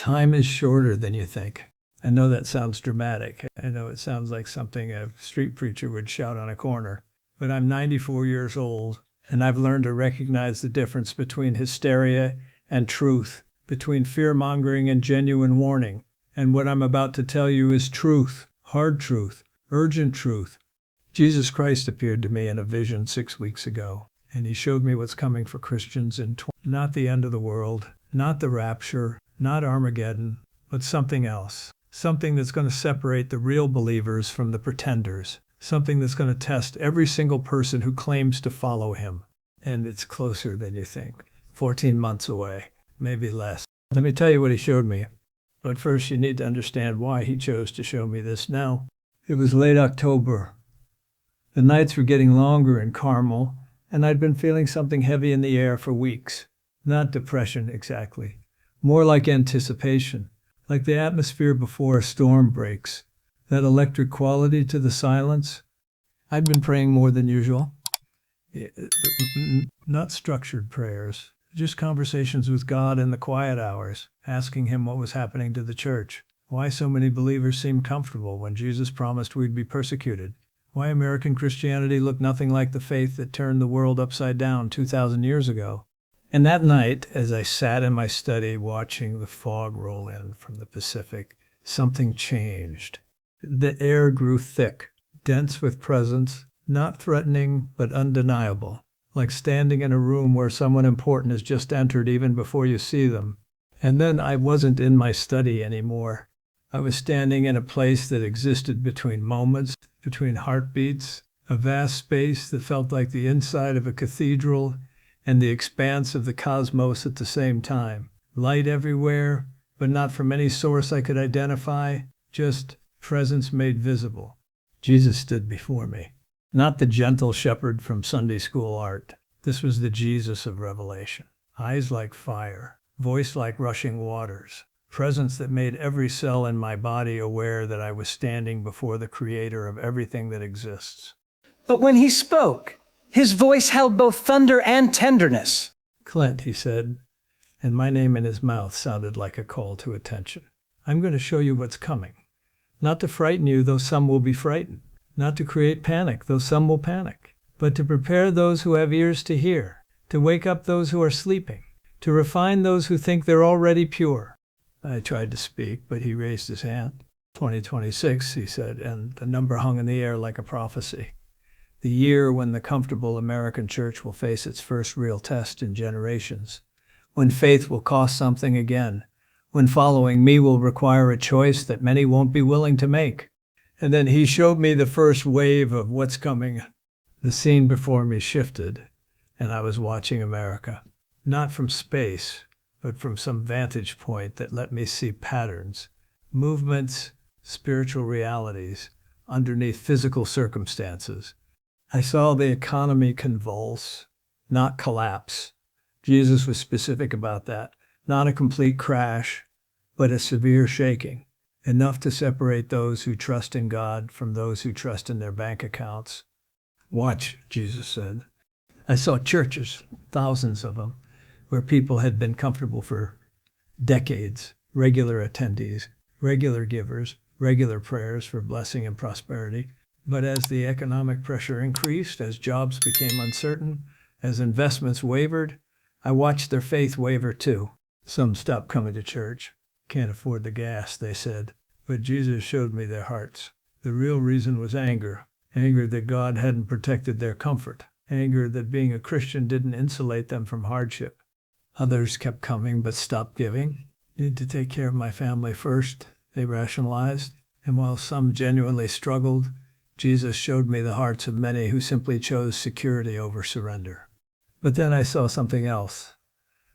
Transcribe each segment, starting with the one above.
Time is shorter than you think. I know that sounds dramatic. I know it sounds like something a street preacher would shout on a corner. But I'm 94 years old, and I've learned to recognize the difference between hysteria and truth, between fear-mongering and genuine warning. And what I'm about to tell you is truth, hard truth, urgent truth. Jesus Christ appeared to me in a vision 6 weeks ago, and he showed me what's coming for Christians not the end of the world, not the rapture, not Armageddon, but something else. Something that's going to separate the real believers from the pretenders. Something that's going to test every single person who claims to follow him. And it's closer than you think. 14 months away, maybe less. Let me tell you what he showed me. But first you need to understand why he chose to show me this now. It was late October. The nights were getting longer in Carmel, and I'd been feeling something heavy in the air for weeks. Not depression exactly. More like anticipation. Like the atmosphere before a storm breaks. That electric quality to the silence. I'd been praying more than usual. Not structured prayers. Just conversations with God in the quiet hours, asking him what was happening to the church. Why so many believers seemed comfortable when Jesus promised we'd be persecuted. Why American Christianity looked nothing like the faith that turned the world upside down 2,000 years ago. And that night, as I sat in my study watching the fog roll in from the Pacific, something changed. The air grew thick, dense with presence, not threatening but undeniable, like standing in a room where someone important has just entered even before you see them. And then I wasn't in my study anymore. I was standing in a place that existed between moments, between heartbeats, a vast space that felt like the inside of a cathedral and the expanse of the cosmos at the same time. Light everywhere, but not from any source I could identify, just presence made visible. Jesus stood before me. Not the gentle shepherd from Sunday school art. This was the Jesus of Revelation. Eyes like fire, voice like rushing waters, presence that made every cell in my body aware that I was standing before the creator of everything that exists. But when he spoke, his voice held both thunder and tenderness. Clint, he said, and my name in his mouth sounded like a call to attention. I'm going to show you what's coming. Not to frighten you, though some will be frightened. Not to create panic, though some will panic. But to prepare those who have ears to hear. To wake up those who are sleeping. To refine those who think they're already pure. I tried to speak, but he raised his hand. 2026, he said, and the number hung in the air like a prophecy. The year when the comfortable American church will face its first real test in generations. When faith will cost something again. When following me will require a choice that many won't be willing to make. And then he showed me the first wave of what's coming. The scene before me shifted, and I was watching America. Not from space, but from some vantage point that let me see patterns, movements, spiritual realities, underneath physical circumstances. I saw the economy convulse, not collapse. Jesus was specific about that. Not a complete crash, but a severe shaking, enough to separate those who trust in God from those who trust in their bank accounts. Watch, Jesus said. I saw churches, thousands of them, where people had been comfortable for decades, regular attendees, regular givers, regular prayers for blessing and prosperity. But as the economic pressure increased, as jobs became uncertain, as investments wavered, I watched their faith waver too. Some stopped coming to church. Can't afford the gas, they said. But Jesus showed me their hearts. The real reason was anger. Anger that God hadn't protected their comfort. Anger that being a Christian didn't insulate them from hardship. Others kept coming but stopped giving. Need to take care of my family first, they rationalized. And while some genuinely struggled, Jesus showed me the hearts of many who simply chose security over surrender. But then I saw something else,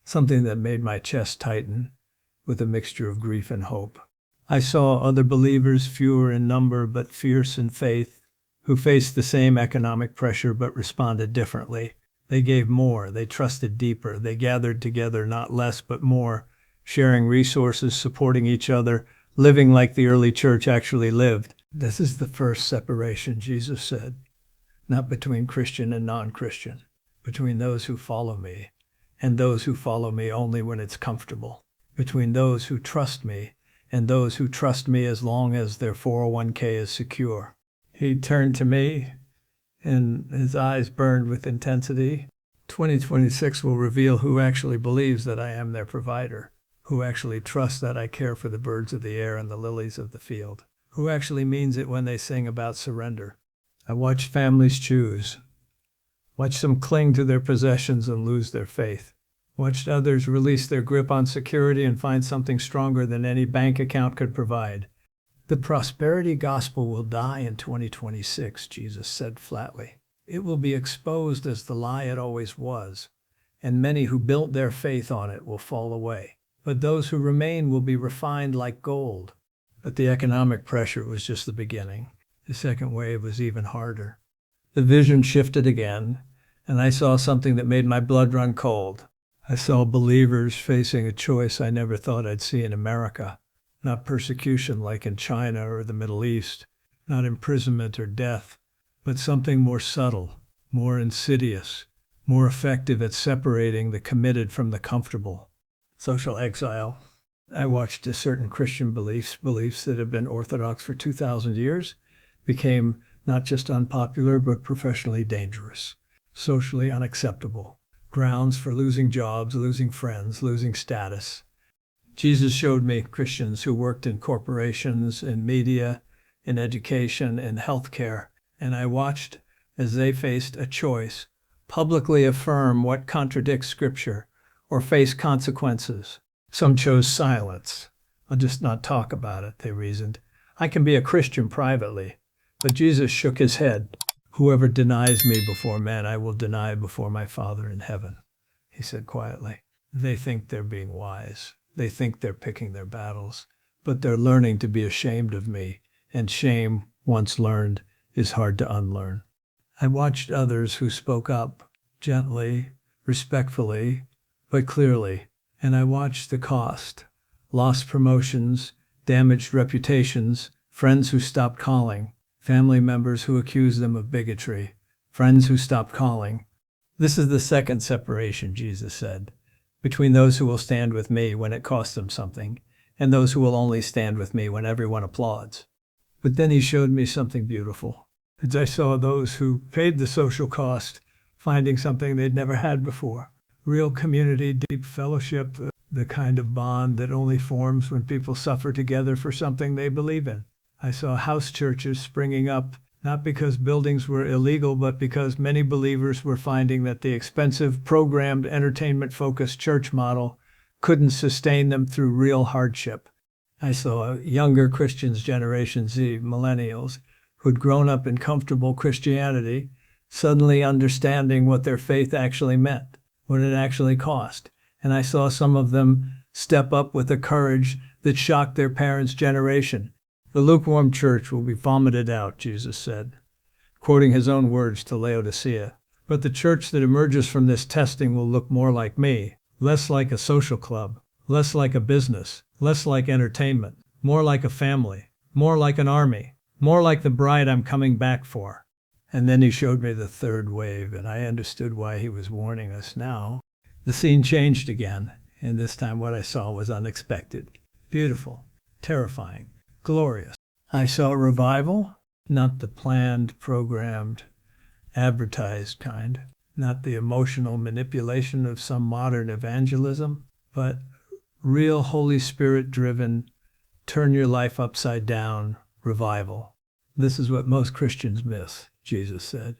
something that made my chest tighten with a mixture of grief and hope. I saw other believers, fewer in number but fierce in faith, who faced the same economic pressure but responded differently. They gave more, they trusted deeper, they gathered together not less but more, sharing resources, supporting each other, living like the early church actually lived. This is the first separation, Jesus said, not between Christian and non-Christian, between those who follow me and those who follow me only when it's comfortable. between those who trust me and those who trust me as long as their 401k is secure. He turned to me, and his eyes burned with intensity. 2026 will reveal who actually believes that I am their provider, who actually trusts that I care for the birds of the air and the lilies of the field, who actually means it when they sing about surrender. I watched families choose, watched some cling to their possessions and lose their faith, watched others release their grip on security and find something stronger than any bank account could provide. The prosperity gospel will die in 2026, Jesus said flatly. It will be exposed as the lie it always was, and many who built their faith on it will fall away. But those who remain will be refined like gold. But the economic pressure was just the beginning. The second wave was even harder. The vision shifted again, and I saw something that made my blood run cold. I saw believers facing a choice I never thought I'd see in America. Not persecution like in China or the Middle East, not imprisonment or death, but something more subtle, more insidious, more effective at separating the committed from the comfortable. Social exile. I watched a certain Christian beliefs that have been orthodox for 2,000 years, became not just unpopular, but professionally dangerous, socially unacceptable, grounds for losing jobs, losing friends, losing status. Jesus showed me Christians who worked in corporations, in media, in education, in healthcare, and I watched as they faced a choice, publicly affirm what contradicts Scripture, or face consequences. Some chose silence. I'll just not talk about it, they reasoned. I can be a Christian privately. But Jesus shook his head. Whoever denies me before men, I will deny before my Father in heaven, he said quietly. They think they're being wise. They think they're picking their battles. But they're learning to be ashamed of me. And shame, once learned, is hard to unlearn. I watched others who spoke up, gently, respectfully, but clearly. And I watched the cost. Lost promotions, damaged reputations, friends who stopped calling, family members who accused them of bigotry, friends who stopped calling. This is the second separation, Jesus said, between those who will stand with me when it costs them something, and those who will only stand with me when everyone applauds. But then he showed me something beautiful. As I saw those who paid the social cost, finding something they'd never had before. Real community, deep fellowship, the kind of bond that only forms when people suffer together for something they believe in. I saw house churches springing up, not because buildings were illegal, but because many believers were finding that the expensive, programmed, entertainment-focused church model couldn't sustain them through real hardship. I saw younger Christians, Generation Z, millennials, who'd grown up in comfortable Christianity, suddenly understanding what their faith actually meant, what it actually cost. And I saw some of them step up with a courage that shocked their parents' generation. The lukewarm church will be vomited out, Jesus said, quoting his own words to Laodicea. But the church that emerges from this testing will look more like me, less like a social club, less like a business, less like entertainment, more like a family, more like an army, more like the bride I'm coming back for. And then he showed me the third wave, and I understood why he was warning us now. The scene changed again, and this time what I saw was unexpected, beautiful, terrifying, glorious. I saw revival, not the planned, programmed, advertised kind, not the emotional manipulation of some modern evangelism, but real Holy Spirit-driven, turn your life upside down revival. This is what most Christians miss, Jesus said.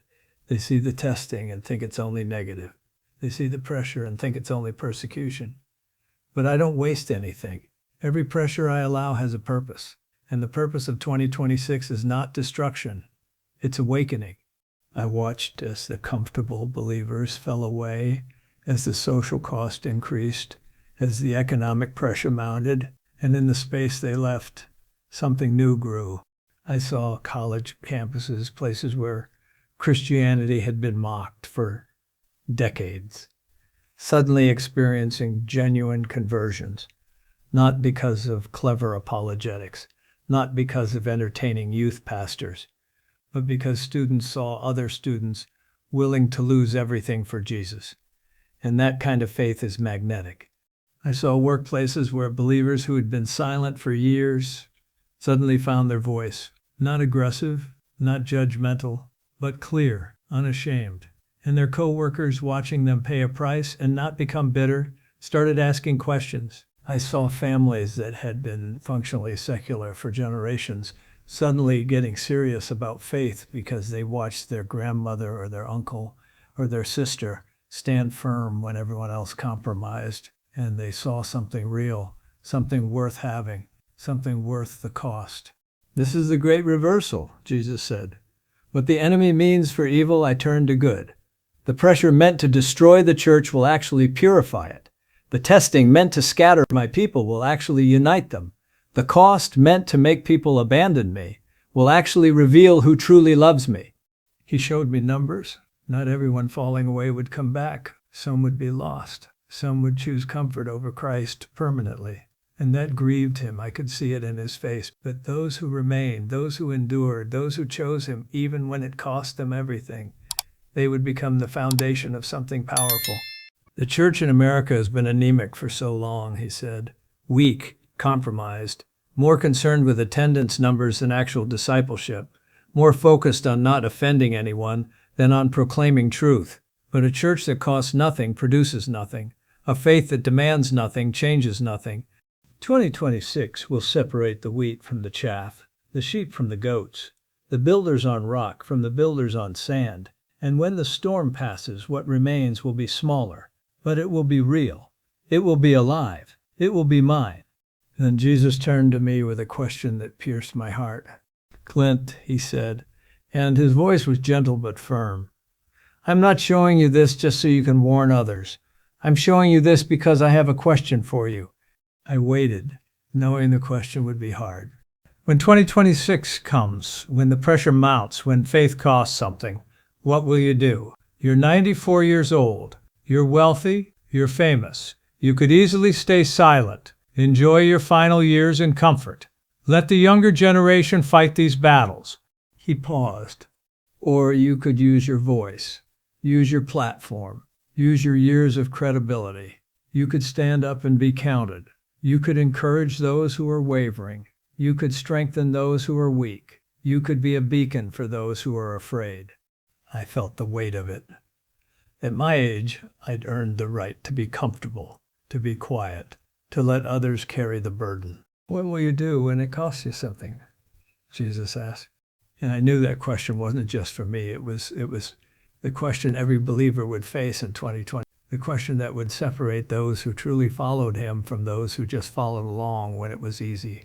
They see the testing and think it's only negative. They see the pressure and think it's only persecution. But I don't waste anything. Every pressure I allow has a purpose. And the purpose of 2026 is not destruction. It's awakening. I watched as the comfortable believers fell away, as the social cost increased, as the economic pressure mounted, and in the space they left, something new grew. I saw college campuses, places where Christianity had been mocked for decades, suddenly experiencing genuine conversions, not because of clever apologetics, not because of entertaining youth pastors, but because students saw other students willing to lose everything for Jesus. And that kind of faith is magnetic. I saw workplaces where believers who had been silent for years suddenly found their voice. Not aggressive, not judgmental, but clear, unashamed. And their co-workers, watching them pay a price and not become bitter, started asking questions. I saw families that had been functionally secular for generations suddenly getting serious about faith because they watched their grandmother or their uncle or their sister stand firm when everyone else compromised, and they saw something real, something worth having, something worth the cost. This is the great reversal, Jesus said. What the enemy means for evil, I turn to good. The pressure meant to destroy the church will actually purify it. The testing meant to scatter my people will actually unite them. The cost meant to make people abandon me will actually reveal who truly loves me. He showed me numbers. Not everyone falling away would come back. Some would be lost. Some would choose comfort over Christ permanently. And that grieved him. I could see it in his face. But those who remained, those who endured, those who chose him, even when it cost them everything, they would become the foundation of something powerful. The church in America has been anemic for so long, he said. Weak, compromised, more concerned with attendance numbers than actual discipleship, more focused on not offending anyone than on proclaiming truth. But a church that costs nothing produces nothing. A faith that demands nothing changes nothing. 2026 will separate the wheat from the chaff, the sheep from the goats, the builders on rock from the builders on sand. And when the storm passes, what remains will be smaller, but it will be real. It will be alive. It will be mine. Then Jesus turned to me with a question that pierced my heart. Clint, he said, and his voice was gentle but firm. I'm not showing you this just so you can warn others. I'm showing you this because I have a question for you. I waited, knowing the question would be hard. When 2026 comes, when the pressure mounts, when faith costs something, what will you do? You're 94 years old. You're wealthy. You're famous. You could easily stay silent. Enjoy your final years in comfort. Let the younger generation fight these battles. He paused. Or you could use your voice. Use your platform. Use your years of credibility. You could stand up and be counted. You could encourage those who are wavering. You could strengthen those who are weak. You could be a beacon for those who are afraid. I felt the weight of it. At my age, I'd earned the right to be comfortable, to be quiet, to let others carry the burden. What will you do when it costs you something? Jesus asked. And I knew that question wasn't just for me. It was the question every believer would face in 2020. The question that would separate those who truly followed him from those who just followed along when it was easy.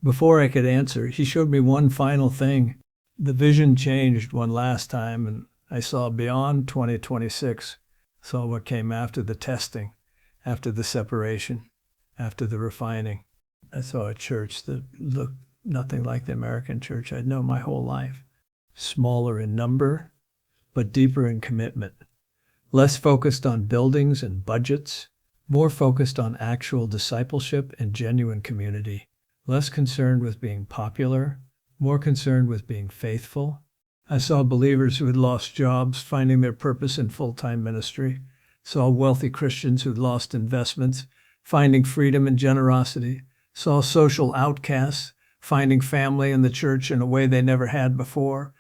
Before I could answer, he showed me one final thing. The vision changed one last time, and I saw beyond 2026, saw what came after the testing, after the separation, after the refining. I saw a church that looked nothing like the American church I'd known my whole life. Smaller in number, but deeper in commitment. Less focused on buildings and budgets, more focused on actual discipleship and genuine community. Less concerned with being popular, more concerned with being faithful. I saw believers who had lost jobs finding their purpose in full-time ministry. Saw wealthy Christians who'd lost investments finding freedom and generosity. Saw social outcasts finding family in the church in a way they never had before.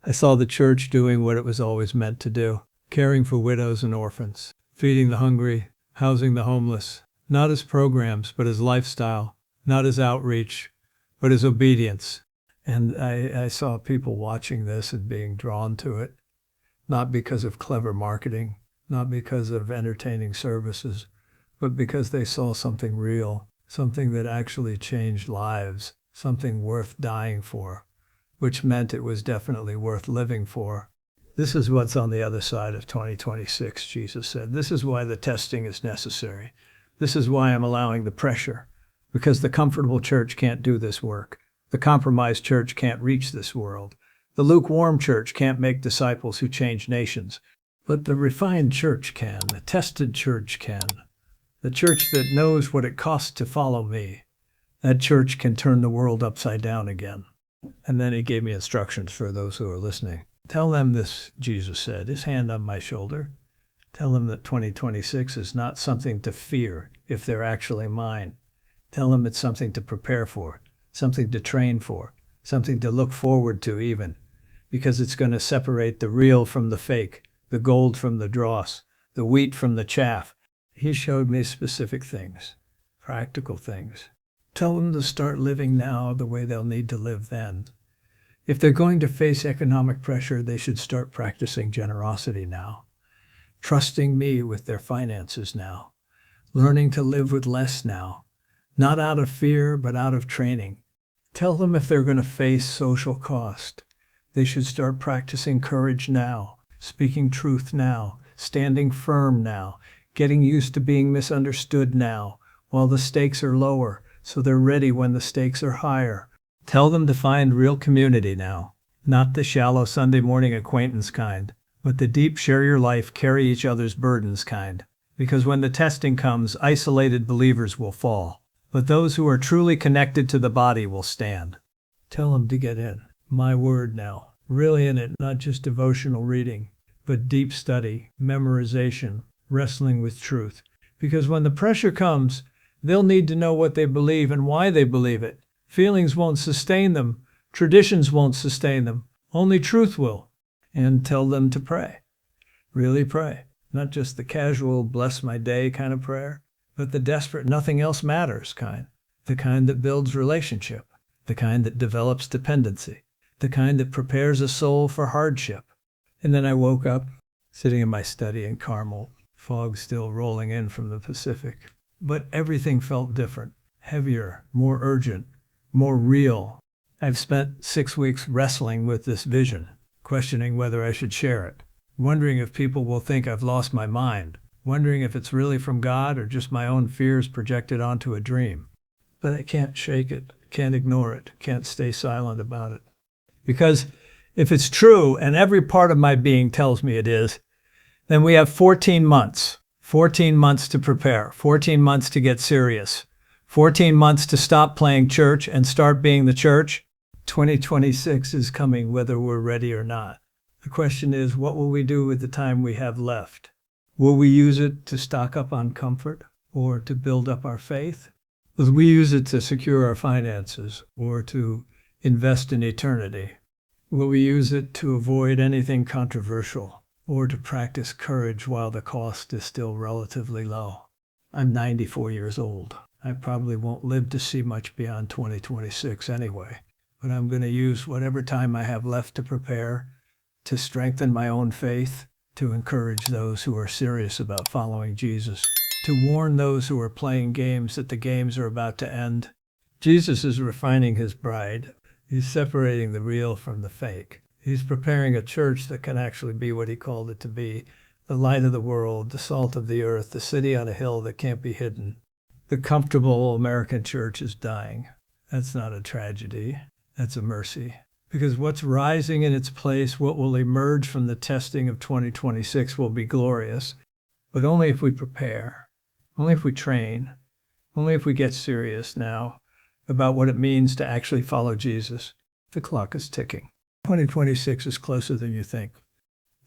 I saw the church doing what it was always meant to do, caring for widows and orphans, feeding the hungry, housing the homeless, not as programs, but as lifestyle, not as outreach, but as obedience. And I saw people watching this and being drawn to it, not because of clever marketing, not because of entertaining services, but because they saw something real, something that actually changed lives, something worth dying for, which meant it was definitely worth living for. This is what's on the other side of 2026, Jesus said. This is why the testing is necessary. This is why I'm allowing the pressure, because the comfortable church can't do this work. The compromised church can't reach this world. The lukewarm church can't make disciples who change nations. But the refined church can. The tested church can. The church that knows what it costs to follow me. That church can turn the world upside down again. And then he gave me instructions for those who are listening. Tell them this, Jesus said, his hand on my shoulder. Tell them that 2026 is not something to fear. if they're actually mine. Tell them it's something to prepare for, something to train for, something to look forward to even, because it's going to separate the real from the fake, the gold from the dross, the wheat from the chaff. He showed me specific things, practical things. Tell them to start living now the way they'll need to live then. If they're going to face economic pressure, they should start practicing generosity now, trusting me with their finances now, learning to live with less now, not out of fear, but out of training. Tell them if they're going to face social cost, they should start practicing courage now, speaking truth now, standing firm now, getting used to being misunderstood now, while the stakes are lower, so they're ready when the stakes are higher. Tell them to find real community now, not the shallow Sunday morning acquaintance kind, but the deep share your life, carry each other's burdens kind. Because when the testing comes, isolated believers will fall, but those who are truly connected to the body will stand. Tell them to get in. My word now, really in it, not just devotional reading, but deep study, memorization, wrestling with truth. Because when the pressure comes, they'll need to know what they believe and why they believe it. Feelings won't sustain them. Traditions won't sustain them. Only truth will. And tell them to pray. Really pray. Not just the casual bless my day kind of prayer, but the desperate nothing else matters kind. The kind that builds relationship. The kind that develops dependency. The kind that prepares a soul for hardship. And then I woke up, sitting in my study in Carmel, fog still rolling in from the Pacific. But everything felt different, heavier, more urgent, more real. I've spent 6 weeks wrestling with this vision, questioning whether I should share it, wondering if people will think I've lost my mind, wondering if it's really from God or just my own fears projected onto a dream. But I can't shake it, can't ignore it, can't stay silent about it. Because if it's true, and every part of my being tells me it is, then we have 14 months. 14 months to prepare, 14 months to get serious, 14 months to stop playing church and start being the church. 2026 is coming whether we're ready or not. The question is, what will we do with the time we have left? Will we use it to stock up on comfort or to build up our faith? Will we use it to secure our finances or to invest in eternity? Will we use it to avoid anything controversial or to practice courage while the cost is still relatively low? I'm 94 years old. I probably won't live to see much beyond 2026 anyway, but I'm going to use whatever time I have left to prepare, to strengthen my own faith, to encourage those who are serious about following Jesus, to warn those who are playing games that the games are about to end. Jesus is refining his bride. He's separating the real from the fake. He's preparing a church that can actually be what he called it to be, the light of the world, the salt of the earth, the city on a hill that can't be hidden. The comfortable American church is dying. That's not a tragedy. That's a mercy. Because what's rising in its place, what will emerge from the testing of 2026 will be glorious, but only if we prepare, only if we train, only if we get serious now about what it means to actually follow Jesus. The clock is ticking. 2026 is closer than you think.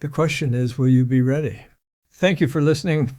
The question is, will you be ready? Thank you for listening.